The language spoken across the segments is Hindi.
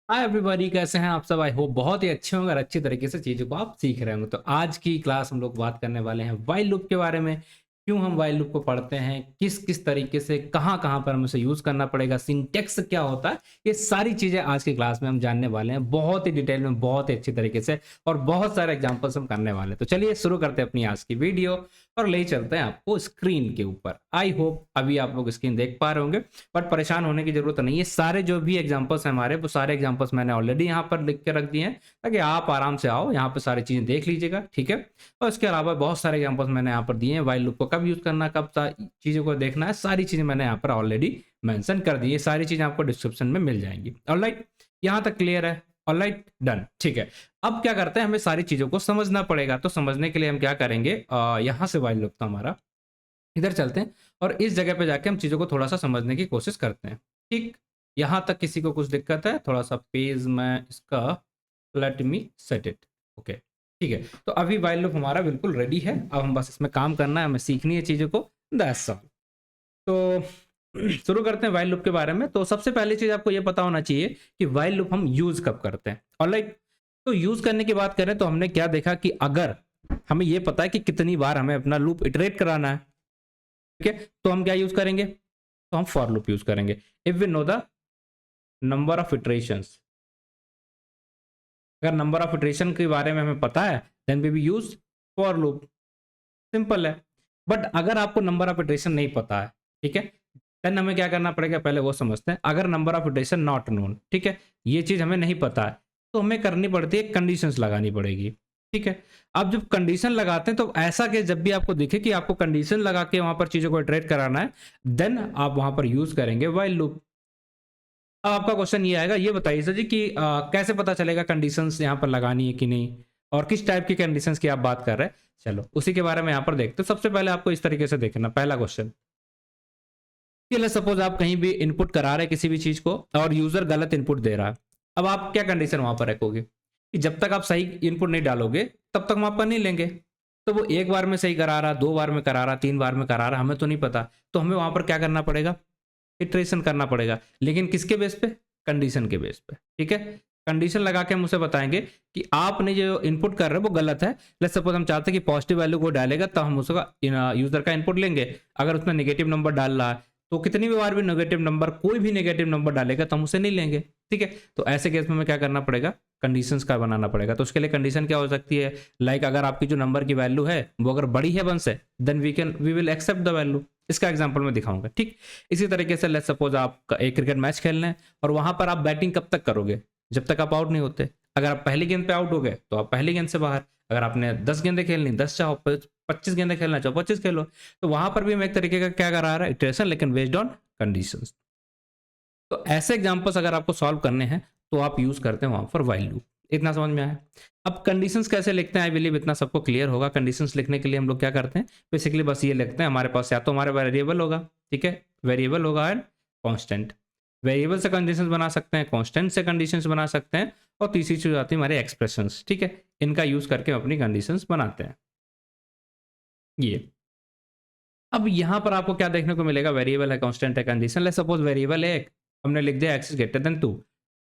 हाय एवरीबॉडी, कैसे हैं आप सब? आई होप बहुत ही अच्छे होंगे और अच्छी तरीके से चीज़ों को आप सीख रहे होंगे। तो आज की क्लास हम लोग बात करने वाले हैं व्हाइल लूप के बारे में। क्यों हम व्हाइल लूप को पढ़ते हैं, किस किस तरीके से, कहाँ कहाँ पर हमें उसे यूज़ करना पड़ेगा, सिंटेक्स क्या होता है, ये सारी चीज़ें आज की क्लास में हम जानने वाले हैं बहुत ही डिटेल में, बहुत ही अच्छी तरीके से। और बहुत सारे एग्जाम्पल्स हम करने वाले हैं। तो चलिए शुरू करते हैं अपनी आज की वीडियो और ले चलते हैं आपको स्क्रीन के ऊपर। आई होप अभी आप लोग स्क्रीन देख पा रहे होंगे, बट परेशान होने की जरूरत नहीं है। सारे जो भी एग्जांपल्स हैं हमारे, वो सारे एग्जांपल्स मैंने ऑलरेडी यहाँ पर लिख के रख दिए हैं, ताकि आप आराम से आओ यहाँ पर सारी चीजें देख लीजिएगा, ठीक है। और इसके अलावा बहुत सारे एग्जांपल्स मैंने यहाँ पर दिए हैं, व्हाइल लूप को कब यूज करना, कब चीजों को देखना है, सारी चीजें मैंने यहाँ पर ऑलरेडी मेंशन कर दी है। सारी चीजें आपको डिस्क्रिप्शन में मिल जाएंगी। ऑलराइट, यहाँ तक क्लियर है? ऑलराइट, डन, ठीक है। अब क्या करते हैं, हमें सारी चीजों को समझना पड़ेगा। तो समझने के लिए हम क्या करेंगे, यहाँ से व्हाइल लूप था हमारा, इधर चलते हैं और इस जगह पे जाके हम चीज़ों को थोड़ा-सा समझने की कोशिश करते हैं। ठीक, यहाँ तक किसी को कुछ दिक्कत है? थोड़ा-सा पेज मैं इसका let me set it. Okay, ठीक है। तो अभी व्हाइल लूप हमारा बिल्कुल रेडी है। अब हम बस इसमें काम करना है, हमें सीखनी है चीज़ों को, दैट्स ऑल। तो शुरू करते हैं व्हाइल लूप के बारे में। तो सबसे पहली चीज़ आपको ये पता होना चाहिए कि व्हाइल लूप हम यूज़ कब करते हैं। ऑलराइट, तो यूज़ करने की बात करें तो हमने क्या देखा कि अगर हमें ये पता है कि कितनी बार हमें अपना लूप इटरेट कराना है, ठीक है, तो हम क्या यूज करेंगे? तो हम फॉर लूप यूज करेंगे। If we know the number of iterations, अगर नंबर ऑफ इटरेशन के बारे में हमें पता है, then we use for loop. Simple है। बट अगर आपको नंबर ऑफ इटरेशन नहीं पता है, ठीक है, देन हमें क्या करना पड़ेगा, पहले वो समझते हैं। अगर number of iteration not known, ठीक है, ये चीज हमें नहीं पता है, तो हमें करनी पड़ती है, कंडीशंस लगानी पड़ेगी। ठीक है, अब जब कंडीशन लगाते हैं तो ऐसा कि जब भी आपको दिखे कि आपको कंडीशन लगा के वहां पर चीजों को इटरेट कराना है, देन आप वहां पर यूज करेंगे व्हाइल लूप। अब आपका क्वेश्चन ये आएगा, ये बताइए सर जी कि कैसे पता चलेगा कंडीशंस यहाँ पर लगानी है कि नहीं, और किस टाइप की कंडीशंस की आप बात कर रहे हैं। चलो उसी के बारे में यहाँ पर देखते हैं। सबसे पहले आपको इस तरीके से देखना, पहला क्वेश्चन कि सपोज आप कहीं भी इनपुट करा रहे हैं किसी भी चीज को, और यूजर गलत इनपुट दे रहा है। अब आप क्या कंडीशन वहां पर रखोगे कि जब तक आप सही इनपुट नहीं डालोगे तब तक हम आपका नहीं लेंगे। तो वो एक बार में सही करा रहा, दो बार में करा रहा, तीन बार में करा रहा, हमें तो नहीं पता। तो हमें वहां पर क्या करना पड़ेगा, इटरेशन करना पड़ेगा। लेकिन किसके बेस पे? कंडीशन के बेस पे, ठीक है। कंडीशन लगा के हम उसे बताएंगे कि आपने जो इनपुट कर रहे हो वो गलत है। लेट्स सपोज हम चाहते हैं कि पॉजिटिव वैल्यू को डालेगा, तो हम उसका यूजर का इनपुट लेंगे। अगर उसमें नेगेटिव नंबर डाल रहा है, तो कितनी भी बार भी नेगेटिव नंबर, कोई भी नेगेटिव नंबर डालेगा तो हम उसे नहीं लेंगे। ठीक है, तो ऐसे केस में हमें क्या करना पड़ेगा, कंडीशंस का बनाना पड़ेगा। तो उसके लिए कंडीशन क्या हो सकती है, लाइक अगर आपकी जो नंबर की वैल्यू है वो अगर बड़ी है 1 से, then we will accept the value. इसका एग्जांपल मैं दिखाऊंगा, ठीक। इसी तरीके से लेट्स सपोज आप एक क्रिकेट मैच खेल रहे हैं, और वहां पर आप बैटिंग कब तक करोगे, जब तक आप आउट नहीं होते। अगर आप पहली गेंद पे आउट हो गए तो आप पहली गेंद से बाहर। अगर आपने 10 गेंदें खेलनी, 10 चाहो, 25 गेंदें खेलना चाहो, 25 खेलो। तो वहां पर भी हम एक तरीके का क्या करा रहा है, इटरेशन, लेकिन बेस्ड ऑन कंडीशंस। तो ऐसे एग्जांपल्स अगर आपको सॉल्व करने हैं तो आप यूज करते हैं वहां पर व्हाइल लूप। इतना समझ में आया? अब कंडीशंस कैसे लिखते हैं, आई बिलीव इतना सबको क्लियर होगा। कंडीशंस लिखने के लिए हम लोग क्या करते हैं, बेसिकली बस ये लिखते हैं, हमारे पास या तो हमारा वेरिएबल होगा, ठीक है, वेरिएबल होगा एंड कांस्टेंट। वेरिएबल से कंडीशंस बना सकते हैं, कांस्टेंट से कंडीशंस बना सकते हैं, और तीसरी चीज आती है हमारे एक्सप्रेशंस, ठीक है। इनका यूज करके हम अपनी कंडीशंस बनाते हैं। ये अब यहाँ पर आपको क्या देखने को मिलेगा, वेरिएबल है, कांस्टेंट है, कंडीशन। लेट्स सपोज वेरिएबल है एक, हमने लिख दिया एक्स इज ग्रेटर देन 2।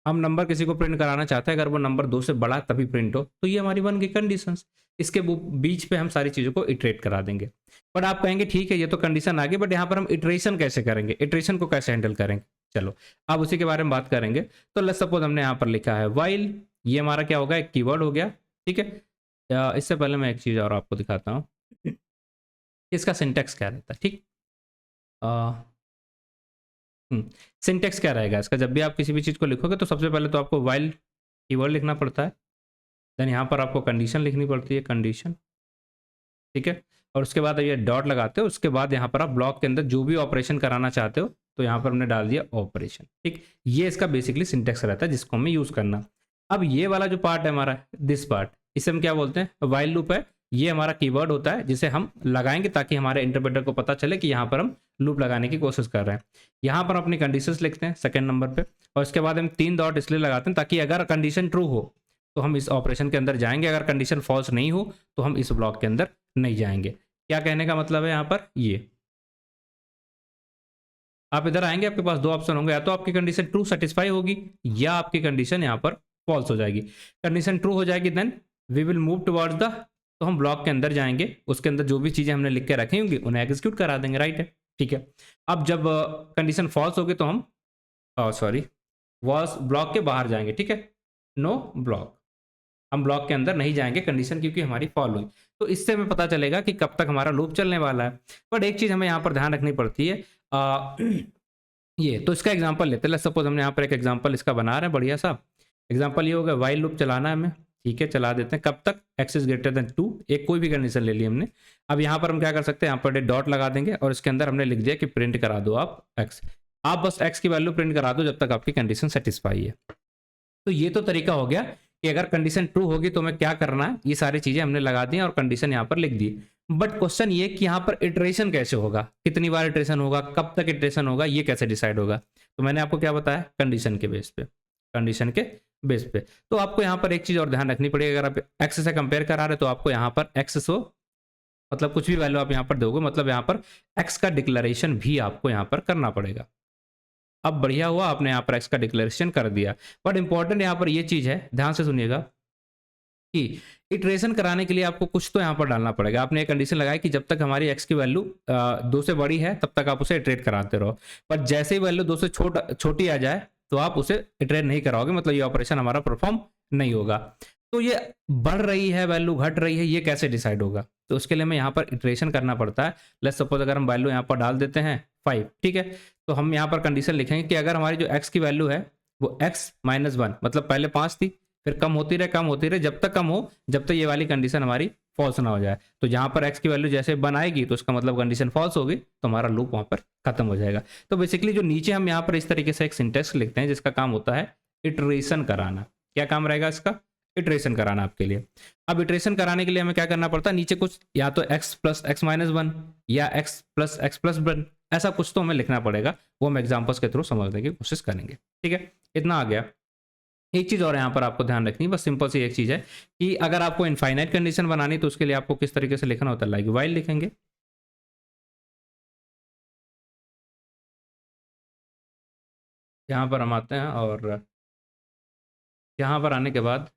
हम नंबर किसी को प्रिंट कराना चाहते हैं, अगर वो नंबर 2 से बड़ा तभी प्रिंट हो, तो ये हमारी बन गई कंडीशंस। इसके बीच पे हम सारी चीजों को इटरेट करा देंगे। बट आप कहेंगे ठीक है ये तो कंडीशन आ गई, बट यहाँ पर हम इटरेशन कैसे करेंगे, इटरेशन को कैसे हैंडल करेंगे। चलो अब उसी के बारे में बात करेंगे। तो लेट्स सपोज हमने यहाँ पर लिखा है व्हाइल, ये हमारा क्या होगा, एक कीवर्ड हो गया, ठीक है। इससे पहले मैं एक चीज और आपको दिखाता हूँ, इसका सिंटेक्स क्या रहता है, ठीक। सिंटेक्स क्या रहेगा इसका, जब भी आप किसी भी चीज़ को लिखोगे तो सबसे पहले तो आपको वाइल कीवर्ड लिखना पड़ता है। देन यहाँ पर आपको कंडीशन लिखनी पड़ती है, कंडीशन, ठीक है। और उसके बाद ये डॉट लगाते हो, उसके बाद यहाँ पर आप ब्लॉक के अंदर जो भी ऑपरेशन कराना चाहते हो, तो यहाँ पर हमने डाल दिया ऑपरेशन, ठीक। ये इसका बेसिकली सिंटेक्स रहता है जिसको हमें यूज करना। अब ये वाला जो पार्ट है हमारा, दिस पार्ट, इसे हम क्या बोलते हैं, वाइल लूप है। ये हमारा कीवर्ड होता है जिसे हम लगाएंगे ताकि हमारे इंटरप्रेटर को पता चले कि यहाँ पर हम लूप लगाने की कोशिश कर रहे हैं। यहाँ पर अपनी कंडीशंस लिखते हैं सेकंड नंबर पे, और इसके बाद हम 3 डॉट इसलिए लगाते हैं ताकि अगर कंडीशन ट्रू हो तो हम इस ऑपरेशन के अंदर जाएंगे, अगर कंडीशन फॉल्स नहीं हो तो हम इस ब्लॉक के अंदर नहीं जाएंगे। क्या कहने का मतलब है यहाँ पर, ये आप इधर आएंगे, आपके पास दो ऑप्शन होंगे, या तो आपकी कंडीशन ट्रू सेटिस्फाई होगी या आपकी कंडीशन यहाँ पर फॉल्स हो जाएगी। कंडीशन ट्रू हो जाएगी then we will move towards the, तो हम ब्लॉक के अंदर जाएंगे, उसके अंदर जो भी चीजें हमने लिख के रखी होंगी उन्हें एग्जीक्यूट करा देंगे, राइट है, ठीक है। अब जब कंडीशन फॉल्स होगी तो हम सॉरी वॉस ब्लॉक के बाहर जाएंगे, ठीक है, नो ब्लॉक, हम ब्लॉक के अंदर नहीं जाएंगे कंडीशन क्योंकि हमारी फॉल हुई। तो इससे हमें पता चलेगा कि कब तक हमारा लूप चलने वाला है। बट एक चीज हमें यहाँ पर ध्यान रखनी पड़ती है, ये तो इसका एग्जांपल लेते हैं। सपोज हमने यहाँ पर एक एग्जांपल इसका बना रहे हैं, बढ़िया सा एग्जांपल ये होगा, वाइल लूप चलाना है हमें, ठीक है, चला देते हैं। कब तक? x इज ग्रेटर देन 2, एक कोई भी कंडीशन ले ली हमने। अब यहाँ पर हम क्या कर सकते हैं, यहाँ पर डॉट लगा देंगे और इसके अंदर हमने लिख दिया कि प्रिंट करा दो आप x, आप बस x की वैल्यू प्रिंट करा दो जब तक आपकी कंडीशन सेटिस्फाई है। तो ये तो तरीका हो गया कि अगर कंडीशन ट्रू होगी तो हमें क्या करना है, ये सारी चीजें हमने लगा दी और कंडीशन यहाँ पर लिख दी। बट क्वेश्चन ये कि यहाँ पर इटरेशन कैसे होगा, कितनी बार इटरेशन होगा, कब तक इटरेशन होगा, ये कैसे डिसाइड होगा। तो मैंने आपको क्या बताया, कंडीशन के बेस पे, कंडीशन के बेस पे। तो आपको यहाँ पर एक चीज और ध्यान रखनी पड़ेगी, अगर आप एक्स से कंपेयर करा रहे तो आपको यहाँ पर एक्स सो मतलब कुछ भी वैल्यू आप यहाँ पर दोगे, मतलब यहाँ पर एक्स का डिक्लेरेशन भी आपको यहाँ पर करना पड़ेगा। अब बढ़िया हुआ आपने यहाँ पर एक्स का डिक्लेरेशन कर दिया। बट इंपॉर्टेंट यहाँ पर ये चीज है, ध्यान से सुनिएगा कि इटरेशन कराने के लिए आपको कुछ तो यहाँ पर डालना पड़ेगा। आपने एक कंडीशन लगाई कि जब तक हमारी एक्स की वैल्यू 2 से बड़ी है तब तक आप उसे इटरेट कराते रहो, पर जैसे ही वैल्यू 2 से छोटी आ जाए तो आप उसे इटरेट नहीं कराओगे, मतलब ये ऑपरेशन हमारा परफॉर्म नहीं होगा। तो ये बढ़ रही है वैल्यू, घट रही है, ये कैसे डिसाइड होगा? तो उसके लिए हमें यहाँ पर इटरेशन करना पड़ता है। लेट्स सपोज अगर हम वैल्यू यहाँ पर डाल देते हैं 5, ठीक है, तो हम यहाँ पर कंडीशन लिखेंगे कि अगर हमारी जो x की वैल्यू है वो x - 1, मतलब पहले 5 थी, फिर कम होती रहे जब तक कम हो, जब तक ये वाली कंडीशन हमारी फॉल्स ना हो जाए। तो जहां पर x की वैल्यू जैसे 1 आएगी तो उसका मतलब कंडीशन फॉल्स होगी, तो हमारा लूप वहां पर खत्म हो जाएगा। तो बेसिकली जो नीचे हम यहाँ पर इस तरीके से एक सिंटेक्स लिखते हैं जिसका काम होता है इटरेशन कराना। क्या काम रहेगा इसका? इटरेशन कराना आपके लिए। अब इटरेशन कराने के लिए हमें क्या करना पड़ता है, नीचे कुछ या तो x + x - 1 या x + x + 1, ऐसा कुछ तो हमें लिखना पड़ेगा, वो हम एग्जांपल्स के थ्रू समझने की कोशिश करेंगे, ठीक है। इतना आ गया। एक चीज और यहाँ पर आपको ध्यान रखनी है, बस सिंपल सी एक चीज है कि अगर आपको इनफाइनाइट कंडीशन बनानी तो उसके लिए आपको किस तरीके से लिखना होता है, लाइक वाइल लिखेंगे। यहाँ पर हम आते हैं और यहाँ पर आने के बाद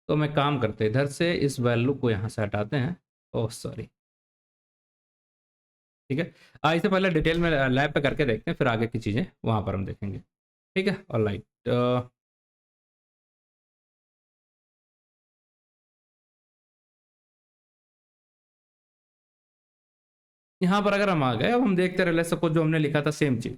तो मैं काम करते हैं, इधर से इस वैल्यू को यहाँ से हटाते हैं। ओह सॉरी, ठीक है। इससे पहले डिटेल में लैब पे करके देखते हैं, फिर आगे की चीज़ें वहाँ पर हम देखेंगे, ठीक है। ऑलराइट, यहाँ पर अगर हम आ गए, अब हम देखते रहे, सपोज जो हमने लिखा था सेम चीज,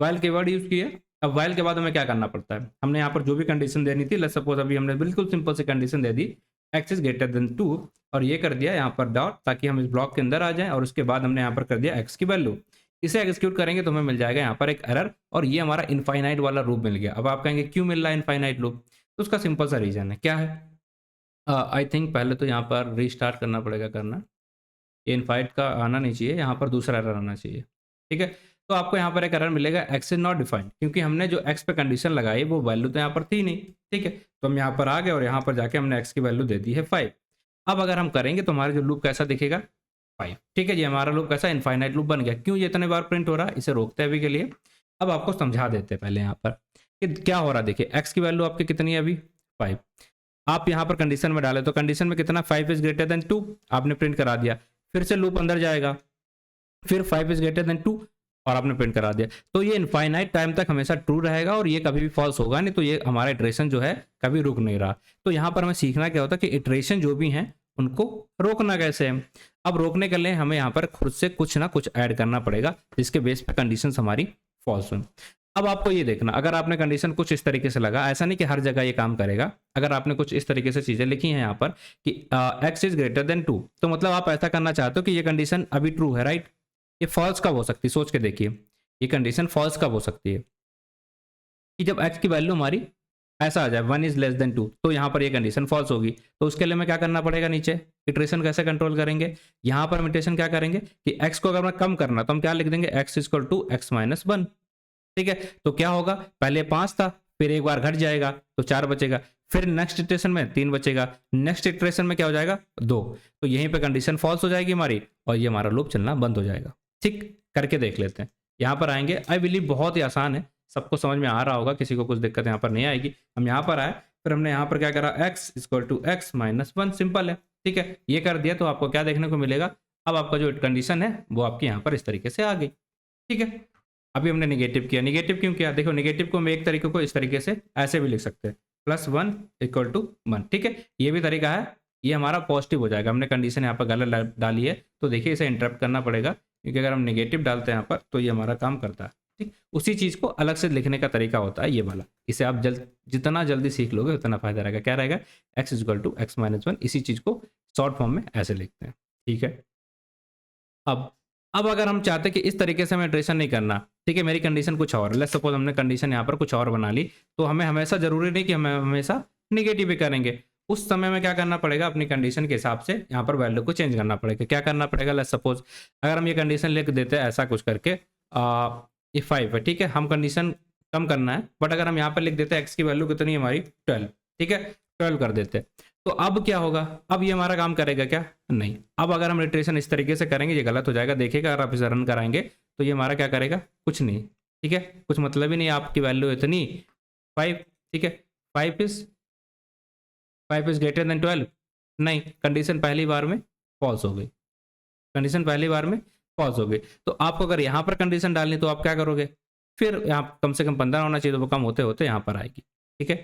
वाइल कीवर्ड यूज किया। अब वाइल के बाद हमें क्या करना पड़ता है, हमने यहाँ पर जो भी कंडीशन देनी थी, लेट्स सपोज अभी हमने बिल्कुल सिंपल सी कंडीशन दे दी x इज ग्रेटर देन 2 और ये कर दिया यहाँ पर डॉट, ताकि हम इस ब्लॉक के अंदर आ जाएं, और उसके बाद हमने यहाँ पर कर दिया x की वैल्यू। इसे एग्जीक्यूट करेंगे तो हमें मिल जाएगा यहाँ पर एक एरर, और ये हमारा इनफाइनाइट वाला लूप मिल गया। अब आप कहेंगे क्यों मिल रहा है इनफाइनाइट लूप, तो उसका सिंपल सा रीजन है, क्या है, आई थिंक पहले तो यहाँ पर रीस्टार्ट करना पड़ेगा, करना ये इनफाइट का आना नहीं चाहिए, यहाँ पर दूसरा एरर आना चाहिए, ठीक है। तो आपको यहाँ पर एक एरर मिलेगा x इज नॉट डिफाइंड, क्योंकि हमने जो x पे कंडीशन लगाई वो वैल्यू तो यहाँ पर थी नहीं, ठीक है। तो हम यहाँ पर आ गए और यहाँ पर जाके हमने x की वैल्यू दे दी है 5। अब अगर हम करेंगे तो हमारा जो लूप कैसा दिखेगा, 5, ठीक है जी, हमारा लूप कैसा इनफाइनाइट लूप बन गया। क्यों ये इतने बार प्रिंट हो रहा है, इसे रोकते हैं अभी के लिए। अब आपको समझा देते हैं पहले यहाँ पर कि क्या हो रहा है। देखिए x की वैल्यू आपकी कितनी है अभी, 5। आप यहाँ पर कंडीशन में डाले तो कंडीशन में कितना, 5 इज ग्रेटर देन 2, आपने प्रिंट करा दिया। फिर से लूप अंदर जाएगा, फिर 5 इज ग्रेटर देन 2 और आपने प्रिंट करा दिया। तो ये इनफाइनाइट टाइम तक हमेशा ट्रू रहेगा और ये कभी भी फॉल्स होगा नहीं, तो ये हमारा इटरेशन जो है कभी रुक नहीं रहा। तो यहाँ पर हमें सीखना क्या होता है कि इटरेशन जो भी हैं उनको रोकना कैसे है। अब रोकने के लिए हमें यहाँ पर खुद से कुछ ना कुछ ऐड करना पड़ेगा जिसके बेस पे कंडीशन हमारी फॉल्स हो। अब आपको ये देखना, अगर आपने कंडीशन कुछ इस तरीके से लगा, ऐसा नहीं कि हर जगह ये काम करेगा। अगर आपने कुछ इस तरीके से चीजें लिखी हैं यहाँ पर कि x इज ग्रेटर देन 2, तो मतलब आप ऐसा करना चाहते हो कि ये कंडीशन अभी ट्रू है, राइट। ये फॉल्स कब हो सकती है, सोच के देखिए, ये कंडीशन फॉल्स कब हो सकती है कि जब x की वैल्यू हमारी ऐसा आ जाए 1 इज लेस देन 2, तो यहाँ पर ये कंडीशन फॉल्स होगी। तो उसके लिए हमें क्या करना पड़ेगा, नीचे इटरेशन कैसे कंट्रोल करेंगे, यहाँ पर हम इटरेशन क्या करेंगे कि x को अगर हमें कम करना तो हम क्या लिख देंगे, x इक्वल टू x - 1, ठीक है। तो क्या होगा, पहले 5 था, फिर एक बार घट जाएगा तो 4 बचेगा, फिर नेक्स्ट इटरेशन में 3 बचेगा, नेक्स्ट इटरेशन में क्या हो जाएगा 2, तो यहीं पे कंडीशन फॉल्स हो जाएगी हमारी और ये हमारा लूप चलना बंद हो जाएगा। ठीक, करके देख लेते हैं। यहाँ पर आएंगे, आई बिलीव बहुत ही आसान है, सबको समझ में आ रहा होगा, किसी को कुछ दिक्कत यहाँ पर नहीं आएगी। हम यहाँ पर आए, फिर हमने यहाँ पर क्या करा, x equal to x minus 1, simple है। ठीक है, ये कर दिया तो आपको क्या देखने को मिलेगा, अब आपका जो कंडीशन है वो आपकी यहाँ पर इस तरीके से आ गई। ठीक है, अभी हमने निगेटिव किया, निगेटिव क्यों किया, देखो निगेटिव को हम एक तरीके को इस तरीके से ऐसे भी लिख सकते हैं, +1 इक्वल टू 1। ठीक है, ये भी तरीका है, ये हमारा पॉजिटिव हो जाएगा। हमने कंडीशन यहाँ पर गलत डाली है तो देखिए इसे इंटरप्ट करना पड़ेगा, क्योंकि अगर हम नेगेटिव डालते हैं यहाँ पर तो ये हमारा काम करता है। ठीक, उसी चीज़ को अलग से लिखने का तरीका होता है ये वाला, इसे आप जितना जल्दी सीख लोगे उतना फायदा रहेगा। क्या रहेगा, x equal to x minus 1, इसी चीज़ को शॉर्ट फॉर्म में ऐसे लिखते हैं। ठीक है, अब अगर हम चाहते हैं कि इस तरीके से हमें इटरेशन नहीं करना, ठीक है, मेरी कंडीशन कुछ और, लेट्स सपोज हमने कंडीशन यहाँ पर कुछ और बना ली, तो हमें हमेशा जरूरी नहीं कि हमें हमेशा निगेटिव ही करेंगे। उस समय में क्या करना पड़ेगा, अपनी कंडीशन के हिसाब से यहाँ पर वैल्यू को चेंज करना पड़ेगा। क्या करना पड़ेगा, लेट्स सपोज अगर हम ये कंडीशन लिख देते हैं ऐसा कुछ करके, ये 5 है, ठीक है, हम कंडीशन कम करना है, बट अगर हम यहाँ पर लिख देते हैं एक्स की वैल्यू कितनी है हमारी 12, ठीक है, 12 कर देते हैं, तो अब क्या होगा, अब ये हमारा काम करेगा क्या, नहीं। अब अगर हम इटरेशन इस तरीके से करेंगे ये गलत हो जाएगा, देखिएगा अगर आप इसे रन कराएंगे तो ये हमारा क्या करेगा, कुछ नहीं। ठीक है, कुछ मतलब ही नहीं, आपकी वैल्यू इतनी 5, ठीक है, 5 इज ग्रेटर देन 12, नहीं, कंडीशन पहली बार में फॉल्स हो गई, कंडीशन पहली बार में फॉल्स हो गई। तो आपको अगर यहाँ पर कंडीशन डालनी तो आप क्या करोगे, फिर यहाँ कम से कम 15 होना चाहिए, तो वो कम होते होते यहाँ पर आएगी। ठीक है,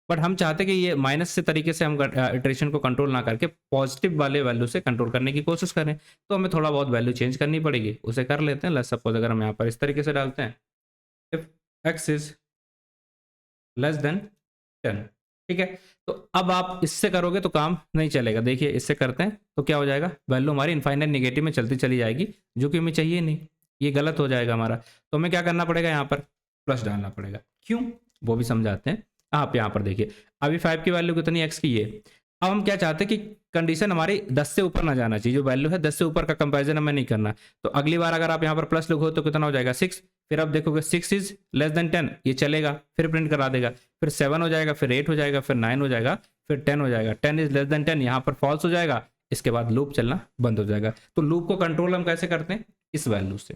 बट हम चाहते कि ये माइनस से तरीके से हम इटरेशन को कंट्रोल ना करके पॉजिटिव वाले वैल्यू से कंट्रोल करने की कोशिश करें, तो हमें थोड़ा बहुत वैल्यू चेंज करनी पड़ेगी, उसे कर लेते हैं। लेट्स सपोज अगर हम यहाँ पर इस तरीके से डालते हैं, if x is less then 10, ठीक है, तो अब आप इससे करोगे तो काम नहीं चलेगा। देखिए इससे करते हैं तो क्या हो जाएगा, वैल्यू हमारी इनफाइनाइट नेगेटिव में चलती चली जाएगी, जो कि हमें चाहिए नहीं, ये गलत हो जाएगा हमारा। तो हमें क्या करना पड़ेगा, यहाँ पर प्लस डालना पड़ेगा। क्यों, वो भी समझाते हैं। आप यहाँ पर देखिए अभी 5 की वैल्यू कितनी, एक्स की है। अब हम क्या चाहते हैं कि कंडीशन हमारी 10 से ऊपर ना जाना चाहिए, जो वैल्यू है 10 से ऊपर का कंपैरिजन हमें नहीं करना। तो अगली बार अगर आप यहाँ पर प्लस लिखो तो कितना हो जाएगा 6, फिर आप देखोगे 6 इज लेस देन 10, ये चलेगा, फिर प्रिंट करा देगा, फिर 7 हो जाएगा, फिर 8 हो जाएगा, फिर 9 हो जाएगा, फिर 10 हो जाएगा, 10 इज लेस देन 10 यहाँ पर फॉल्स हो जाएगा, इसके बाद लूप चलना बंद हो जाएगा। तो लूप को कंट्रोल हम कैसे करते हैं, इस वैल्यू से।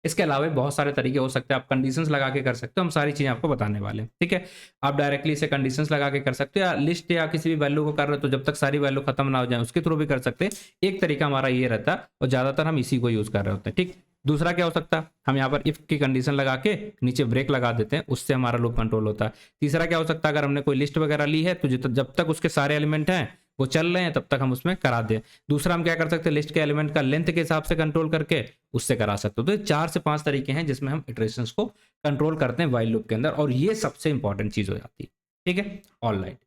इसके अलावा बहुत सारे तरीके हो सकते हैं, आप कंडीशंस लगा के कर सकते हो, हम सारी चीजें आपको बताने वाले हैं। ठीक है, आप डायरेक्टली इसे कंडीशंस लगा के कर सकते हो, या लिस्ट या किसी भी वैल्यू को कर रहे हो तो जब तक सारी वैल्यू खत्म ना हो जाए उसके थ्रू भी कर सकते हैं। एक तरीका हमारा ये रहता है और ज्यादातर हम इसी को यूज कर रहे होते हैं। ठीक, दूसरा क्या हो सकता है, हम यहाँ पर इफ की कंडीशन लगा के नीचे ब्रेक लगा देते हैं, उससे हमारा लूप कंट्रोल होता है। तीसरा क्या हो सकता है, अगर हमने कोई लिस्ट वगैरह ली है तो जब तक उसके सारे एलिमेंट हैं वो चल रहे हैं तब तक हम उसमें करा दें। दूसरा हम क्या कर सकते हैं, लिस्ट के एलिमेंट का लेंथ के हिसाब से कंट्रोल करके उससे करा सकते हो। तो ये 4 से 5 तरीके हैं जिसमें हम इटरेशंस को कंट्रोल करते हैं व्हाइल लूप के अंदर, और ये सबसे इंपॉर्टेंट चीज हो जाती है। ठीक है, ऑलराइट,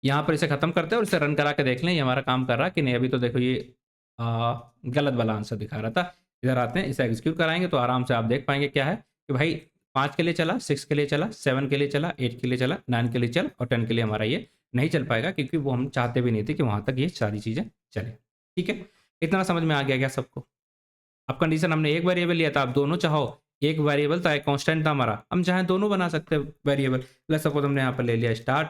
यहाँ पर इसे खत्म करते हैं और इसे रन करा के देख लें ये हमारा काम कर रहा है कि नहीं। अभी तो देखो ये गलत वाला आंसर दिखा रहा था। इधर आते हैं, इसे एग्जीक्यूट कराएंगे तो आराम से आप देख पाएंगे क्या है कि भाई 5 के लिए चला, 6 के लिए चला, 7 के लिए चला, 8 के लिए चला, 9 के लिए चल, और 10 के लिए हमारा ये नहीं चल पाएगा, क्योंकि वो हम चाहते भी नहीं थे कि वहां तक ये सारी चीजें चले। ठीक है, इतना समझ में आ गया क्या सबको। अब कंडीशन हमने एक वेरिएबल लिया था, आप दोनों चाहो, एक वेरिएबल था, एक कांस्टेंट था हमारा, हम चाहे दोनों बना सकते हैं वेरिएबल। लेट्स सपोज हमने यहाँ पर ले लिया स्टार्ट,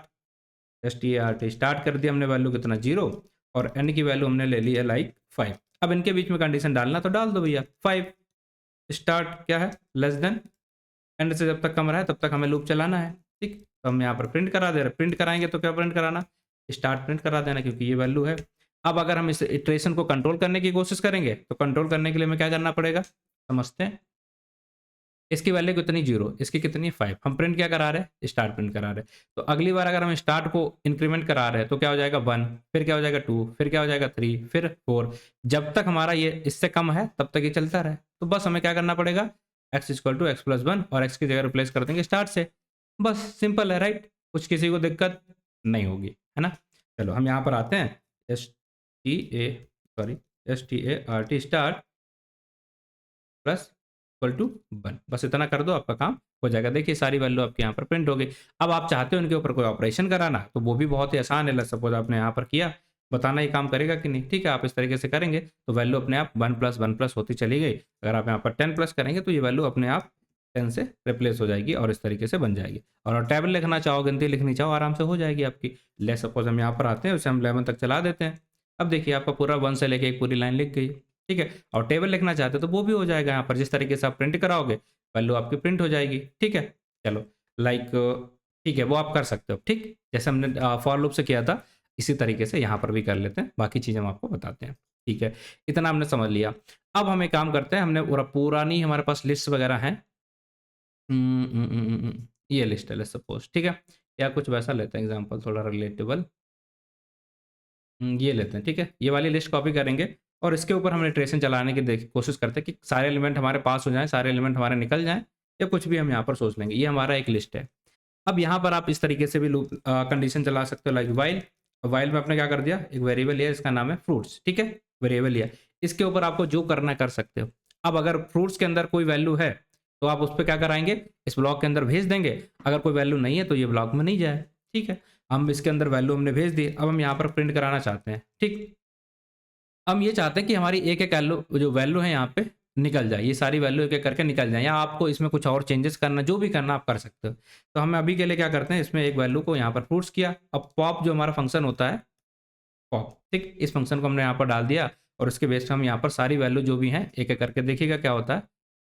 START स्टार्ट कर दिया हमने, वैल्यू कितना 0, और n की वैल्यू हमने ले ली है लाइक 5। अब इनके बीच में कंडीशन डालना तो डाल दो भैया, 5 स्टार्ट क्या है, लेस देन, एंड से जब तक कम रहा है तब तक हमें लूप चलाना है। ठीक, तो हम यहाँ पर प्रिंट करा दे रहे, प्रिंट कराएंगे तो क्या प्रिंट कराना, स्टार्ट प्रिंट करा देना, क्योंकि ये वैल्यू है। अब अगर हम इस इटरेशन को कंट्रोल करने की कोशिश करेंगे तो कंट्रोल करने के लिए हमें क्या करना पड़ेगा, समझते हैं। इसकी वैल्यू कितनी 0, इसकी कितनी 5, हम प्रिंट क्या करा रहे हैं, स्टार्ट प्रिंट करा रहे हैं। तो अगली बार अगर हम स्टार्ट को इंक्रीमेंट करा रहे हैं तो क्या हो जाएगा 1, फिर क्या हो जाएगा 2, फिर क्या हो जाएगा 3, फिर 4, जब तक हमारा ये इससे कम है तब तक ये चलता रहे। तो बस हमें क्या करना पड़ेगा, x equal to x plus 1, और x की जगह रिप्लेस कर देंगे स्टार्ट से, बस सिंपल है, राइट। कुछ किसी को दिक्कत नहीं होगी, है ना। चलो हम यहाँ पर आते हैं, START start plus equal to 1, बस इतना कर दो, आपका काम हो जाएगा। देखिए सारी वैल्यू आपके यहाँ पर प्रिंट हो गई। अब आप चाहते हो इनके ऊपर कोई ऑपरेशन कराना तो वो भी बहुत ही आसान है। सपोज आपने यहाँ पर किया, बताना ही काम करेगा कि नहीं। ठीक है, आप इस तरीके से करेंगे तो वैल्यू अपने आप 1 प्लस 1 प्लस होती चली गई। अगर आप यहाँ पर 10 प्लस करेंगे तो ये वैल्यू अपने आप 10 से रिप्लेस हो जाएगी और इस तरीके से बन जाएगी। और टेबल लिखना चाहो, गिनती लिखनी चाहो, आराम से हो जाएगी आपकी। लेट्स सपोज हम यहाँ पर आते हैं, उसे हम 11 तक चला देते हैं। अब देखिए आपका पूरा 1 से लेके एक पूरी लाइन लिख गई, ठीक है। और टेबल लिखना चाहते हो तो वो भी हो जाएगा यहाँ पर, जिस तरीके से आप प्रिंट कराओगे वैल्यू आपकी प्रिंट हो जाएगी, ठीक है। चलो लाइक ठीक है, वो आप कर सकते हो, ठीक। जैसे हमने फॉर लूप से किया था इसी तरीके से यहाँ पर भी कर लेते हैं, बाकी चीज़ें हम आपको बताते हैं, ठीक है। इतना हमने समझ लिया। अब हम एक काम करते हैं, हमने पुरानी हमारे पास लिस्ट वगैरह है, ये लिस्ट है लेट्स सपोज, ठीक है। या कुछ वैसा लेते हैं एग्जांपल थोड़ा रिलेटेबल, ये लेते हैं, ठीक है। ये वाली लिस्ट कॉपी करेंगे और इसके ऊपर हम इटरेशन चलाने की कोशिश करते हैं कि सारे एलिमेंट हमारे पास हो जाएं, सारे एलिमेंट हमारे निकल जाएं, या कुछ भी हम यहाँ पर सोच लेंगे। ये हमारा एक लिस्ट है। अब यहाँ पर आप इस तरीके से भी लूप कंडीशन चला सकते हो, लाइक वाइल। वाइल में आपने क्या कर दिया, एक वेरिएबल लिया, इसका नाम है फ्रूट्स, ठीक है। वेरिएबल लिया, इसके ऊपर आपको जो करना कर सकते हो। अब अगर फ्रूट्स के अंदर कोई वैल्यू है तो आप उस पर क्या कराएंगे, इस ब्लॉक के अंदर भेज देंगे। अगर कोई वैल्यू नहीं है तो ये ब्लॉक में नहीं जाए, ठीक है। हम इसके अंदर वैल्यू हमने भेज दी, अब हम यहाँ पर प्रिंट कराना चाहते हैं, ठीक। हम ये चाहते हैं कि हमारी एक एक जो वैल्यू है यहाँ पे निकल जाए, ये सारी वैल्यू एक एक करके निकल जाए, या आपको इसमें कुछ और चेंजेस करना, जो भी करना आप कर सकते हो। तो हम अभी के लिए क्या करते हैं, इसमें एक वैल्यू को यहाँ पर फ्रूट्स किया। अब पॉप जो हमारा फंक्शन होता है पॉप, ठीक, इस फंक्शन को हमने यहाँ पर डाल दिया और उसके बेस पे हम यहाँ पर सारी वैल्यू जो भी हैं एक एक करके देखिएगा क्या होता है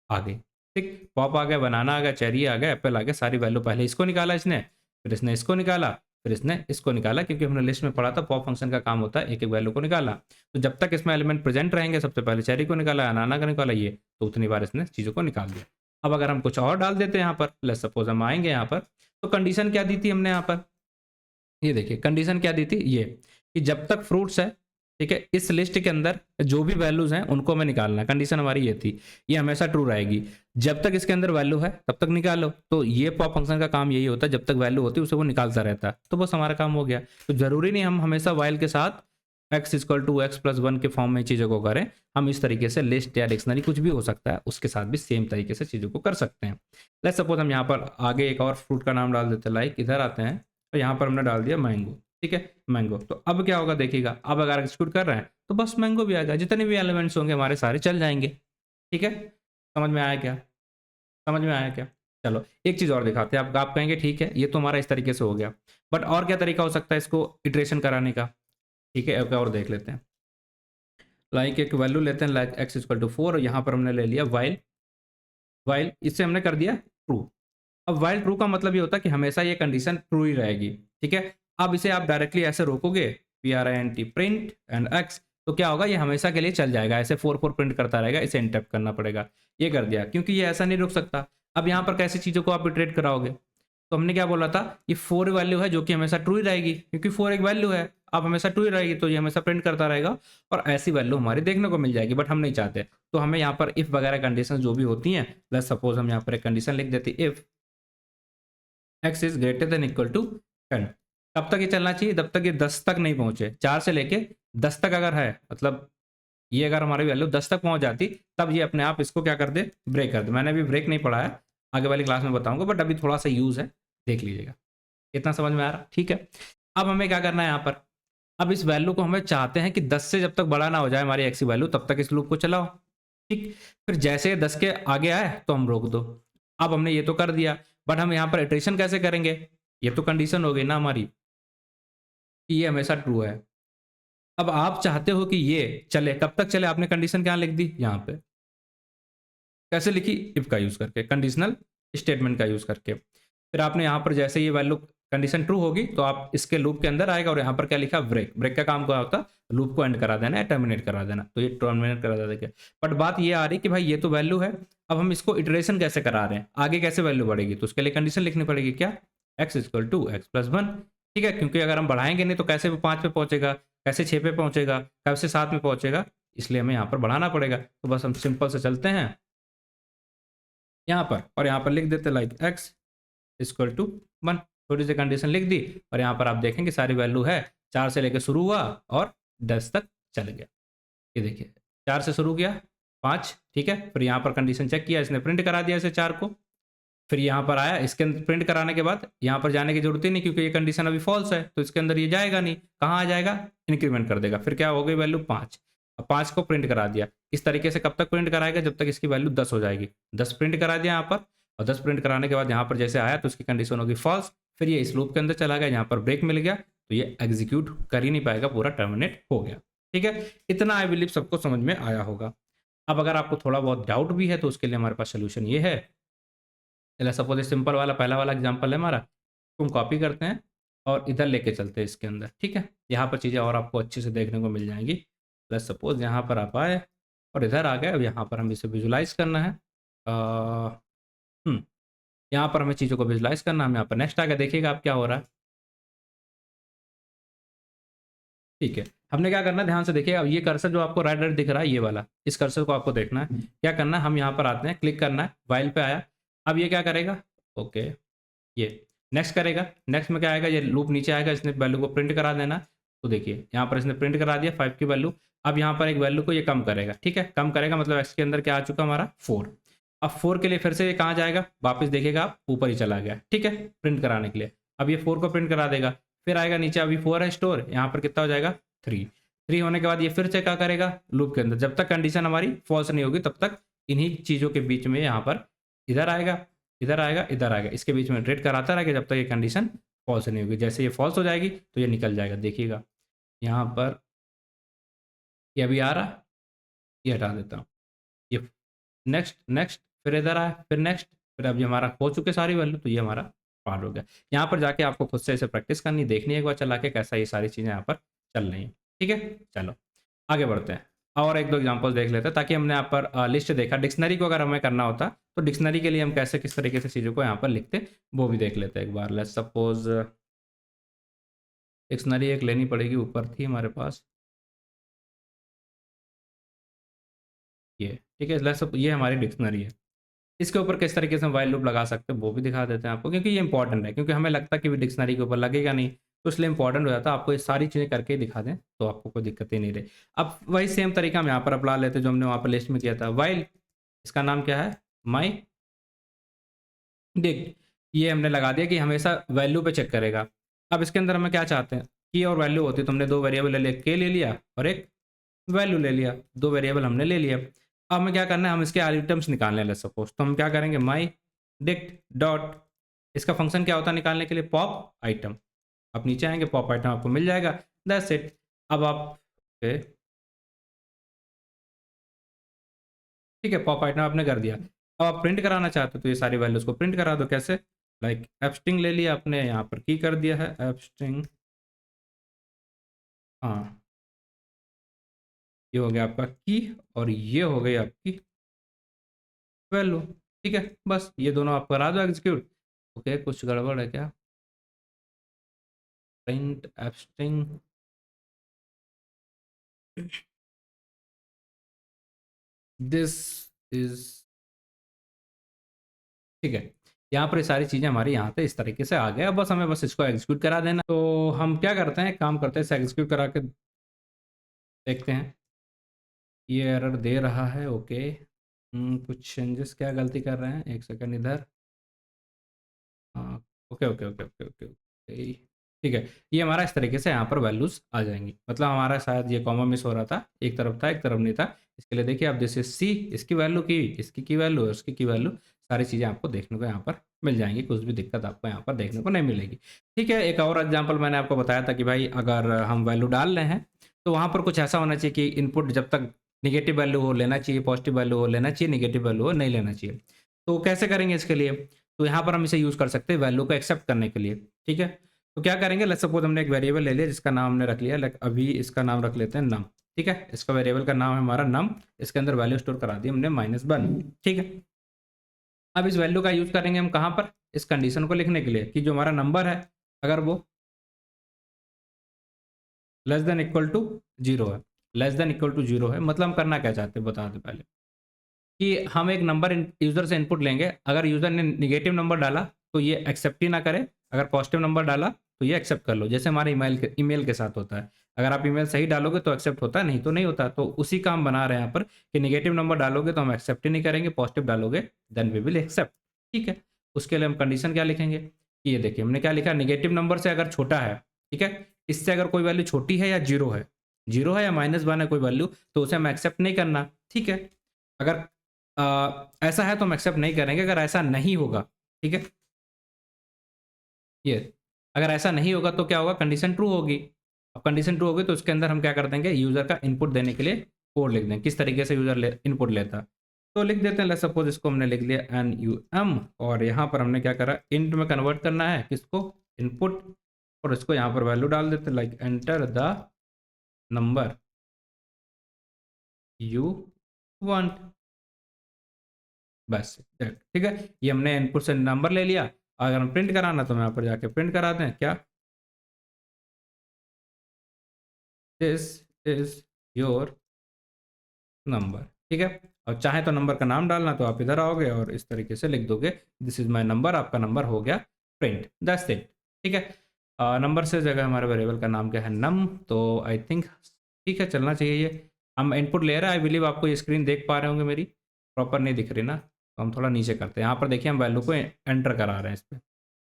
आगे, ठीक। पॉप आ गया, बनाना आ गया, चेरी आ गया, एप्पल आ गया, सारी वैल्यू पहले इसको निकाला इसने, फिर इसने इसको निकाला, फिर इसने इसको निकाला, क्योंकि हमने लिस्ट में पढ़ा था पॉप फंक्शन का काम होता है एक एक वैल्यू को निकाला। तो जब तक इसमें एलिमेंट प्रेजेंट रहेंगे, सबसे पहले चेरी को निकाला, अनाना का निकाला, ये तो उतनी बार इसने चीज़ों को निकाल दिया। अब अगर हम कुछ और डाल देते हैं यहाँ पर, लेट्स सपोज हम आएंगे यहाँ पर, तो कंडीशन क्या दी थी हमने यहाँ पर, ये देखिए कंडीशन क्या दी थी, ये कि जब तक फ्रूट्स है, ठीक है, इस लिस्ट के अंदर जो भी वैल्यूज हैं उनको हमें निकालना है। कंडीशन हमारी ये थी, ये हमेशा ट्रू रहेगी, जब तक इसके अंदर वैल्यू है तब तक निकालो। तो ये पॉप फंक्शन का काम यही होता है, जब तक वैल्यू होती है उसे वो निकालता रहता है। तो बस हमारा काम हो गया। तो जरूरी नहीं हम हमेशा वाइल के साथ x = x+1 के फॉर्म में चीज़ों को करें, हम इस तरीके से लिस्ट या डिक्शनरी कुछ भी हो सकता है उसके साथ भी सेम तरीके से चीज़ों को कर सकते हैं। लेट्स सपोज हम यहाँ पर आगे एक और फ्रूट का नाम डाल देते हैं, लाइक इधर आते हैं तो यहाँ पर हमने डाल दिया मैंगो, ठीक है, मैंगो। तो अब क्या होगा देखिएगा, अब अगर एग्जीक्यूट कर रहे हैं तो बस मैंगो भी आएगा, जितने भी एलिमेंट्स होंगे हमारे सारे चल जाएंगे, ठीक है। समझ में आया क्या, समझ में आया क्या। चलो एक चीज़ और दिखाते हैं। आप कहेंगे ठीक है ये तो हमारा इस तरीके से हो गया, बट और क्या तरीका हो सकता है इसको इटरेशन कराने का, ठीक है। एक और देख लेते हैं, लाइक एक वैल्यू लेते हैं, लाइक x = 4 और यहाँ पर हमने ले लिया वाइल, वाइल इससे हमने कर दिया ट्रू। अब वाइल ट्रू का मतलब ये होता है कि हमेशा ये कंडीशन ट्रू ही रहेगी, ठीक है। अब इसे आप डायरेक्टली ऐसे रोकोगे, print प्रिंट एंड x, तो क्या होगा, ये हमेशा के लिए चल जाएगा, ऐसे 4 प्रिंट करता रहेगा, इसे इंटरप्ट करना पड़ेगा। ये कर दिया, क्योंकि ये ऐसा नहीं रुक सकता। अब यहाँ पर कैसी चीज़ों को आप इटरेट कराओगे, तो हमने क्या बोला था, ये 4 वैल्यू है जो कि हमेशा ट्रू ही रहेगी, क्योंकि 4 एक वैल्यू है, अब हमेशा ट्रू ही रहेगी, तो ये हमेशा प्रिंट करता रहेगा और ऐसी वैल्यू हमारी देखने को मिल जाएगी। बट हम नहीं चाहते, तो हमें यहाँ पर इफ वगैरह कंडीशन जो भी होती हैं, लेट्स सपोज हम यहाँ पर एक कंडीशन लिख देते, if x is greater than equal to 10। कब तक ये चलना चाहिए, जब तक ये 10 तक नहीं पहुंचे। 4 से लेके 10 तक अगर है, मतलब ये अगर हमारी वैल्यू 10 तक पहुंच जाती, तब ये अपने आप इसको क्या कर दे, ब्रेक कर दे। मैंने अभी ब्रेक नहीं पढ़ा है, आगे वाली क्लास में बताऊंगा, बट अभी थोड़ा सा यूज है, देख लीजिएगा। इतना समझ में आ रहा, ठीक है। अब हमें क्या करना है यहाँ पर, अब इस वैल्यू को हमें चाहते हैं कि 10 से जब तक बड़ा ना हो जाए हमारी x की वैल्यू, तब तक इस लूप को चलाओ, ठीक। फिर जैसे 10 के आगे आए तो हम रोक दो। अब हमने ये तो कर दिया, बट हम यहाँ पर इटरेशन कैसे करेंगे, ये तो कंडीशन हो गई ना हमारी कि ये हमेशा ट्रू है। अब आप चाहते हो कि ये चले, कब तक चले, आपने कंडीशन क्या लिख दी यहाँ पे, कैसे लिखी, इफ का यूज करके, कंडीशनल स्टेटमेंट का यूज करके। फिर आपने यहाँ पर जैसे ये वैल्यू कंडीशन ट्रू होगी तो आप इसके लूप के अंदर आएगा और यहाँ पर क्या लिखा, ब्रेक। ब्रेक का काम क्या होता है, लूप को एंड करा देना या टर्मिनेट करा देना, तो ये टर्मिनेट करा देगा। बट बात ये आ रही कि भाई ये तो वैल्यू है, अब हम इसको इटरेशन कैसे करा रहे हैं, आगे कैसे वैल्यू बढ़ेगी, तो उसके लिए कंडीशन लिखनी पड़ेगी, क्या, x = x+1, ठीक है। क्योंकि अगर हम बढ़ाएंगे नहीं तो कैसे वो 5 पे पहुंचेगा, कैसे 6 पे पहुंचेगा, कैसे 7 में पहुंचेगा, इसलिए हमें यहाँ पर बढ़ाना पड़ेगा। तो बस हम सिंपल से चलते हैं यहाँ पर और यहाँ पर लिख देते लाइक x = 1, थोड़ी सी कंडीशन लिख दी और यहाँ पर आप देखेंगे सारी वैल्यू है, 4 से लेकर शुरू हुआ और 10 तक चल गया। ये देखिए 4 से शुरू किया 5, ठीक है। फिर यहाँ पर कंडीशन चेक किया, इसने प्रिंट करा दिया इसे 4 को। फिर यहाँ पर आया, इसके अंदर प्रिंट कराने के बाद यहाँ पर जाने की जरूरत ही नहीं, क्योंकि ये कंडीशन अभी फॉल्स है, तो इसके अंदर ये जाएगा नहीं। कहाँ आ जाएगा, इंक्रीमेंट कर देगा। फिर क्या हो गई वैल्यू 5, अब 5 को प्रिंट करा दिया। इस तरीके से कब तक प्रिंट कराएगा, जब तक इसकी वैल्यू 10 हो जाएगी। 10 प्रिंट करा दिया यहाँ पर, और 10 प्रिंट कराने के बाद यहाँ पर जैसे आया तो उसकी कंडीशन होगी फॉल्स, फिर ये इस लूप के अंदर चला गया, यहाँ पर ब्रेक मिल गया तो ये एग्जीक्यूट कर ही नहीं पाएगा, पूरा टर्मिनेट हो गया। ठीक है, इतना आई बिलीव सबको समझ में आया होगा। अब अगर आपको थोड़ा बहुत डाउट भी है तो उसके लिए हमारे पास सोल्यूशन ये है। चलो सपोज सिंपल वाला पहला वाला एग्जांपल है हमारा, तुम कॉपी करते हैं और इधर लेके चलते हैं इसके अंदर। ठीक है, यहाँ पर चीज़ें और आपको अच्छे से देखने को मिल जाएंगी। प्लस सपोज यहाँ पर आप आए और इधर आ गए, अब यहाँ पर हम इसे विजुलाइज करना है। यहाँ पर हमें चीज़ों को विजुलाइज करना है, हम यहाँ पर नेक्स्ट आ गए, देखिएगा आप क्या हो रहा है। ठीक है, हमने क्या करना है ध्यान से देखिए, अब ये कर्सर जो आपको राइट राइट दिख रहा है ये वाला, इस कर्सर को आपको देखना है। क्या करना है, हम यहाँ पर आते हैं, क्लिक करना है, वाइल पे आया, अब ये क्या करेगा, ओके ये नेक्स्ट करेगा। नेक्स्ट में क्या आएगा, ये लूप नीचे आएगा, इसने वैल्यू को प्रिंट करा देना। तो देखिए यहाँ पर इसने प्रिंट करा दिया 5 की वैल्यू। अब यहाँ पर एक वैल्यू को ये कम करेगा। ठीक है, कम करेगा मतलब एक्स के अंदर क्या आ चुका हमारा 4। अब 4 के लिए फिर से ये कहाँ जाएगा, वापस देखिएगा आप ऊपर ही चला गया। ठीक है, प्रिंट कराने के लिए अब ये 4 को प्रिंट करा देगा, फिर आएगा नीचे, अभी 4 है स्टोर, यहाँ पर कितना हो जाएगा 3। 3 होने के बाद ये फिर से क्या करेगा लूप के अंदर, जब तक कंडीशन हमारी फॉल्स नहीं होगी तब तक इन्हीं चीज़ों के बीच में यहाँ पर इधर आएगा, इधर आएगा, इधर आएगा, इसके बीच में रेड कराता रहेगा जब तक ये कंडीशन फॉल्स नहीं होगी। जैसे ये फॉल्स हो जाएगी तो ये निकल जाएगा। देखिएगा यहाँ पर ये अभी आ रहा, ये हटा देता हूँ, ये नेक्स्ट नेक्स्ट, फिर इधर आया, फिर नेक्स्ट, फिर अब ये हमारा हो चुके सारी वैल्यू, तो ये हमारा पार हो गया। यहाँ पर जाके आपको खुद से इसे प्रैक्टिस करनी, देखनी है एक बार चला के कैसा ये सारी चीज़ें यहाँ पर चल रही हैं। ठीक है, चलो आगे बढ़ते हैं और एक दो एग्जांपल देख लेते हैं, ताकि हमने यहाँ पर लिस्ट देखा। डिक्शनरी को अगर हमें करना होता तो डिक्शनरी के लिए हम कैसे किस तरीके से चीज़ों को यहाँ पर लिखते वो भी देख लेते हैं एक बार। लेट्स सपोज डिक्शनरी एक लेनी पड़ेगी, ऊपर थी हमारे पास ये। ठीक है, लेट्स ये हमारी डिक्शनरी है, इसके ऊपर किस तरीके से हम वाइल लूप लगा सकते हैं वो भी दिखा देते हैं आपको, क्योंकि ये इंपॉर्टेंट है, क्योंकि हमें लगता है कि डिक्शनरी के ऊपर लगेगा नहीं, तो इसलिए इंपॉर्टेंट हो जाता है आपको ये सारी चीज़ें करके ही दिखा दें तो आपको कोई दिक्कत ही नहीं रही। अब वही सेम तरीका हम यहाँ पर अपना लेते हैं जो हमने वहाँ पर लिस्ट में किया था। वाइल, इसका नाम क्या है, माई डिक्ट, ये हमने लगा दिया कि हमेशा वैल्यू पे चेक करेगा। अब इसके अंदर हमें क्या चाहते हैं, की और वैल्यू होती है, तो हमने दो वेरिएबल ले लिया, के ले लिया और एक वैल्यू ले लिया, दो वेरिएबल हमने ले लिया। अब हमें क्या करना है, हम इसके आइटम्स निकालने लगे सपोज, तो हम क्या करेंगे, माई डिक्ट डॉट, इसका फंक्शन क्या होता है निकालने के लिए, पॉप आइटम। आप नीचे आएंगे, पॉप आइटम आपको मिल जाएगा, दैट्स इट। अब आप ठीक है, पॉप आइटम आपने कर दिया। अब आप प्रिंट कराना चाहते हो तो ये सारी वैल्यूज को प्रिंट करा दो। कैसे, लाइक एपस्ट्रिंग ले लिया आपने, यहाँ पर की कर दिया है एपस्ट्रिंग, हाँ ये हो गया आपका की और ये हो गई आपकी वैल्यू। ठीक है, बस ये दोनों आप करा दो एग्जीक्यूट। ओके, कुछ गड़बड़ है क्या, प्रिंट एपस्ट्रिंग, दिस इज, ठीक है, यहाँ पर ये सारी चीज़ें हमारी यहाँ पे इस तरीके से आ गया। बस हमें बस इसको एग्जीक्यूट करा देना। तो हम क्या करते हैं, काम करते हैं, इसे एग्जीक्यूट करा के देखते हैं। ये एरर दे रहा है, ओके कुछ चेंजेस क्या गलती कर रहे हैं, एक सेकंड इधर, हाँ okay okay okay okay okay okay, ठीक है। ये हमारा इस तरीके से यहाँ पर वैल्यूज आ जाएंगी, मतलब हमारा शायद ये कॉमा मिस हो रहा था, एक तरफ था एक तरफ नहीं था। इसके लिए देखिए आप, दिस इज सी, इसकी वैल्यू की, इसकी की वैल्यू, उसकी की वैल्यू, सारी चीज़ें आपको देखने को यहाँ पर मिल जाएंगी, कुछ भी दिक्कत आपको यहाँ पर देखने को नहीं मिलेगी। ठीक है, एक और एग्जाम्पल मैंने आपको बताया था कि भाई अगर हम वैल्यू डाल रहे हैं तो वहाँ पर कुछ ऐसा होना चाहिए कि इनपुट जब तक निगेटिव वैल्यू हो लेना चाहिए, पॉजिटिव वैल्यू हो लेना चाहिए, निगेटिव वैल्यू हो नहीं लेना चाहिए। तो कैसे करेंगे इसके लिए, तो यहाँ पर हम इसे यूज़ कर सकते हैं वैल्यू को एक्सेप्ट करने के लिए। ठीक है, तो क्या करेंगे, लेट्स सपोज हमने एक वेरिएबल ले लिया जिसका नाम हमने रख लिया, लाइक अभी इसका नाम रख लेते हैं नम। ठीक है, इसका वेरिएबल का नाम है हमारा नम, इसके अंदर वैल्यू स्टोर करा दी हमने -1। ठीक है, अब इस वैल्यू का यूज करेंगे हम कहाँ पर, इस कंडीशन को लिखने के लिए कि जो हमारा नंबर है अगर वो लेस देन इक्वल टू 0 है, लेस देन इक्वल टू 0 है, मतलब हम करना क्या चाहते हैं बता दें पहले, कि हम एक नंबर यूज़र से इनपुट लेंगे, अगर यूज़र ने निगेटिव नंबर डाला तो ये एक्सेप्ट ही ना करे, अगर पॉजिटिव नंबर डाला तो ये एक्सेप्ट कर लो, जैसे हमारे ईमेल के साथ होता है। अगर आप ईमेल सही डालोगे तो एक्सेप्ट होता है, नहीं तो नहीं होता। तो उसी का हम बना रहे हैं यहाँ पर कि निगेटिव नंबर डालोगे तो हम एक्सेप्ट ही नहीं करेंगे, पॉजिटिव डालोगे देन वी विल एक्सेप्ट। ठीक है, उसके लिए हम कंडीशन क्या लिखेंगे कि ये देखिए हमने क्या लिखा, निगेटिव नंबर से अगर छोटा है, ठीक है, इससे अगर कोई वैल्यू छोटी है या जीरो है, जीरो है या -1 है कोई वैल्यू, तो उसे हम एक्सेप्ट नहीं करना। ठीक है, अगर ऐसा है तो हम एक्सेप्ट नहीं करेंगे। अगर ऐसा नहीं होगा, ठीक है, ये अगर ऐसा नहीं होगा तो क्या होगा, कंडीशन ट्रू होगी। अब कंडीशन ट्रू होगी तो उसके अंदर हम क्या कर देंगे, यूजर का इनपुट देने के लिए कोड लिख देंगे, किस तरीके से यूजर इनपुट लेता है। तो लिख देते हैं, लेट्स सपोज इसको हमने लिख लिया एन यू एम, और यहाँ पर हमने क्या करा, इंट में कन्वर्ट करना है किसको, इनपुट, और इसको यहाँ पर वैल्यू डाल देते हैं, like enter the number you want, बस ठीक है। ये हमने इनपुट से नंबर ले लिया। अगर हम प्रिंट कराना तो हम यहाँ पर जाके प्रिंट कराते हैं क्या, दिस इज योर नंबर, ठीक है। और चाहे तो नंबर का नाम डालना तो आप इधर आओगे और इस तरीके से लिख दोगे, दिस इज माय नंबर, आपका नंबर हो गया प्रिंट, दैट्स इट, ठीक है। नंबर से जगह हमारे वेरिएबल का नाम क्या है, नम, तो आई थिंक ठीक है, चलना चाहिए ये। हम इनपुट ले रहे हैं, आई बिलीव आपको ये स्क्रीन देख पा रहे होंगे मेरी, प्रॉपर नहीं दिख रही ना, तो हम थोड़ा नीचे करते हैं। यहाँ पर देखिए हम वैल्यू को एंटर करा रहे हैं इस पर।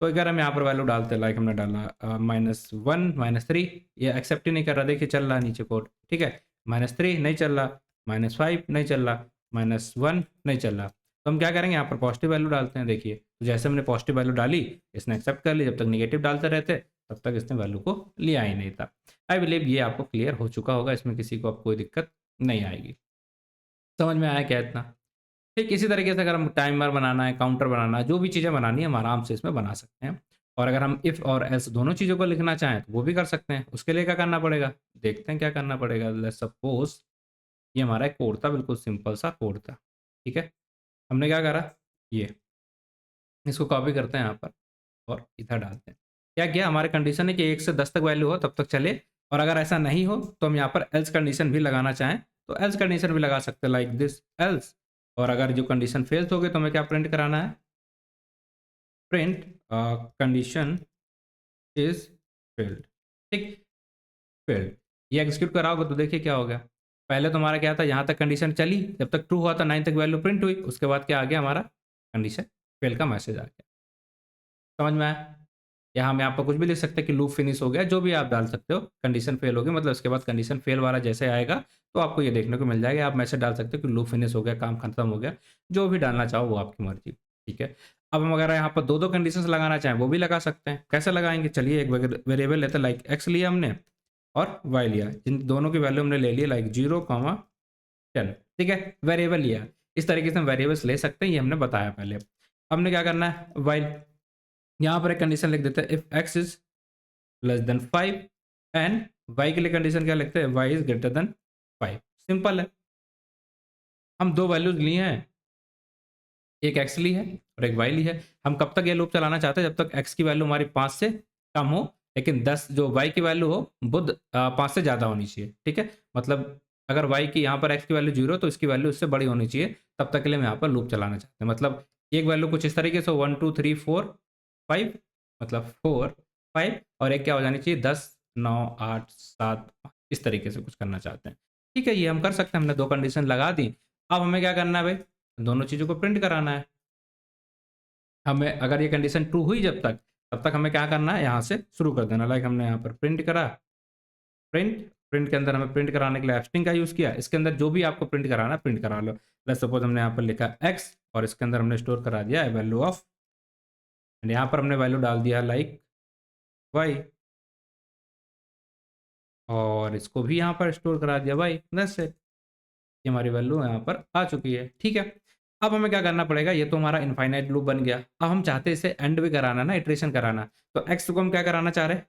तो अगर हम यहाँ पर वैल्यू डालते हैं, लाइक हमने डाला -1 -3, ये एक्सेप्ट ही नहीं कर रहा, देखिए चल रहा है नीचे कोड, ठीक है। -3 नहीं चल रहा, -5 नहीं चल रहा, -1 नहीं चल रहा, तो हम क्या करेंगे, यहाँ पर पॉजिटिव वैल्यू डालते हैं। देखिए तो जैसे हमने पॉजिटिव वैल्यू डाली, इसने एक्सेप्ट कर ली, जब तक निगेटिव डालते रहते तब तक इसने वैल्यू को लिया ही नहीं था। आई बिलीव ये आपको क्लियर हो चुका होगा, इसमें किसी को अब कोई दिक्कत नहीं आएगी। समझ में आया क्या इतना? ठीक इसी तरीके से अगर हम टाइमर बनाना है, काउंटर बनाना है, जो भी चीज़ें बनानी है, हम आराम से इसमें बना सकते हैं। और अगर हम इफ़ और एल्स दोनों चीज़ों को लिखना चाहें तो वो भी कर सकते हैं। उसके लिए क्या करना पड़ेगा, देखते हैं क्या करना पड़ेगा। लेट्स सपोज ये हमारा एक कोड था, बिल्कुल सिंपल सा कोड था, ठीक है। हमने क्या करा, ये इसको कॉपी करते हैं यहाँ पर और इधर डालते हैं। क्या किया, हमारे कंडीशन है कि 1 से 10 तक वैल्यू हो तब तक चले, और अगर ऐसा नहीं हो तो हम यहाँ पर एल्स कंडीशन भी लगाना चाहें तो एल्स कंडीशन भी लगा सकते हैं, लाइक दिस एल्स। और अगर जो कंडीशन फेल्स हो गई तो हमें क्या प्रिंट कराना है, प्रिंट कंडीशन इज फेल्ड, ठीक, फेल्ड। ये एग्जीक्यूट कराओगे तो देखिए क्या हो गया। पहले तो हमारा क्या था, यहाँ तक कंडीशन चली, जब तक ट्रू हुआ था 9 तक वैल्यू प्रिंट हुई, उसके बाद क्या आ गया, हमारा कंडीशन फेल का मैसेज आ गया। समझ में आया? या हम यहाँ पर कुछ भी लिख सकते हैं कि लूप फिनिश हो गया, जो भी आप डाल सकते हो, कंडीशन फेल हो गई मतलब उसके बाद कंडीशन फेल वाला जैसे आएगा तो आपको ये देखने को मिल जाएगा। आप मैसेज डाल सकते हो कि लूप फिनिश हो गया, काम खत्म हो गया, जो भी डालना चाहो वो आपकी मर्जी, ठीक है। अब हम अगर यहाँ पर दो दो कंडीशन लगाना चाहें वो भी लगा सकते हैं। कैसे लगाएंगे, चलिए एक वेरिएबल लेते हैं, लाइक एक्स लिया हमने और वाई लिया, जिन दोनों की वैल्यू हमने ले ली, लाइक 0, 10, ठीक है, वेरिएबल लिया। इस तरीके से हम वेरिएबल्स ले सकते हैं, ये हमने बताया पहले। हमने क्या करना है, वाइल, यहाँ पर एक कंडीशन लिख देते हैं, if x is less than 5 and y के लिए कंडीशन क्या लिखते हैं, y is greater than 5। Simple है, हम दो वैल्यूज लिए हैं, एक एक्स ली है और एक वाई ली है। हम कब तक ये लूप चलाना चाहते हैं, जब तक एक्स की वैल्यू हमारी 5 से कम हो, लेकिन 10 जो वाई की वैल्यू हो वो 5 से ज़्यादा होनी चाहिए, ठीक है। मतलब अगर वाई की यहाँ पर एक्स की वैल्यू 0 तो इसकी वैल्यू इससे बड़ी होनी चाहिए, तब तक के लिए हम यहाँ पर लूप चलाना चाहते हैं। मतलब एक वैल्यू कुछ इस तरीके से 1 2 3 4 5, मतलब 4 5, और एक क्या हो जानी चाहिए 10 9 8 7, इस तरीके से कुछ करना चाहते हैं, ठीक है। ये हम कर सकते हैं, हमने दो कंडीशन लगा दी। अब हमें क्या करना है भाई, दोनों चीज़ों को प्रिंट कराना है। हमें अगर ये कंडीशन ट्रू हुई जब तक, तब तक हमें क्या करना है, यहाँ से शुरू कर देना। लाइक हमने यहाँ पर प्रिंट करा, प्रिंट प्रिंट के अंदर हमें प्रिंट कराने के लिए स्ट्रिंग का यूज़ किया। इसके अंदर जो भी आपको प्रिंट कराना है प्रिंट करा लो। लेट्स सपोज हमने यहाँ पर लिखा एक्स और इसके अंदर हमने स्टोर करा दिया है वैल्यू ऑफ, एंड यहाँ पर हमने वैल्यू डाल दिया लाइक वाई, और इसको भी यहाँ पर स्टोर करा दिया वाई, दैट्स इट। ये हमारी वैल्यू यहाँ पर आ चुकी है, ठीक है। अब हमें क्या करना पड़ेगा, ये तो हमारा इनफाइनाइट लूप बन गया। अब हम चाहते हैं इसे एंड भी कराना ना, इटरेशन कराना, तो एक्स को हम क्या कराना चाह रहे हैं,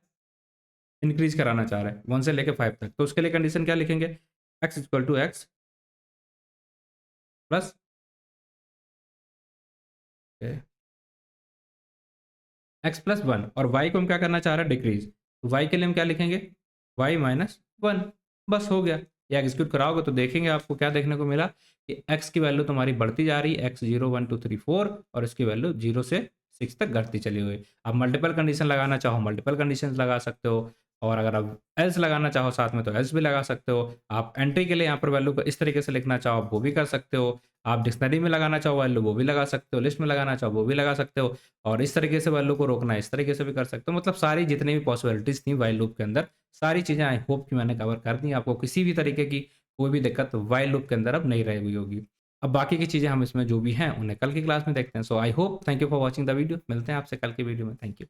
इंक्रीज कराना चाह रहे हैं 1 से लेकर 5 तक। तो उसके लिए कंडीशन क्या लिखेंगे, x equal to x plus x+1, और y को हम क्या करना चाह रहे हैं, डिक्रीज। तो y के लिए हम क्या लिखेंगे, y-1, बस हो गया। ये एग्जीक्यूट कराओगे तो देखेंगे आपको क्या देखने को मिला कि x की वैल्यू तुम्हारी बढ़ती जा रही है, x 0 1 2 3 4, और इसकी वैल्यू 0 से 6 तक घटती चली हुई। आप मल्टीपल कंडीशन लगाना चाहो मल्टीपल कंडीशन लगा सकते हो, और अगर आप एल्स लगाना चाहो साथ में तो एल्स भी लगा सकते हो। आप एंट्री के लिए यहाँ पर वैल्यू को इस तरीके से लिखना चाहो वो भी कर सकते हो। आप डिक्शनरी में लगाना चाहो वैल्यू वो भी लगा सकते हो, लिस्ट में लगाना चाहो वो भी लगा सकते हो, और इस तरीके से वैल्यू को रोकना है इस तरीके से भी कर सकते हो। मतलब सारी जितनी भी पॉसिबिलिटीज़ थी वाइल लूप के अंदर, सारी चीज़ें आई होप कि मैंने कवर कर दी। आपको किसी भी तरीके की कोई भी दिक्कत वाइल लूप के अंदर अब नहीं रही हुई होगी। अब बाकी की चीज़ें हम इसमें जो भी हैं उन्हें कल की क्लास में देखते हैं। So I hope, thank you for watching the video. मिलते हैं आपसे कल की वीडियो में। Thank you.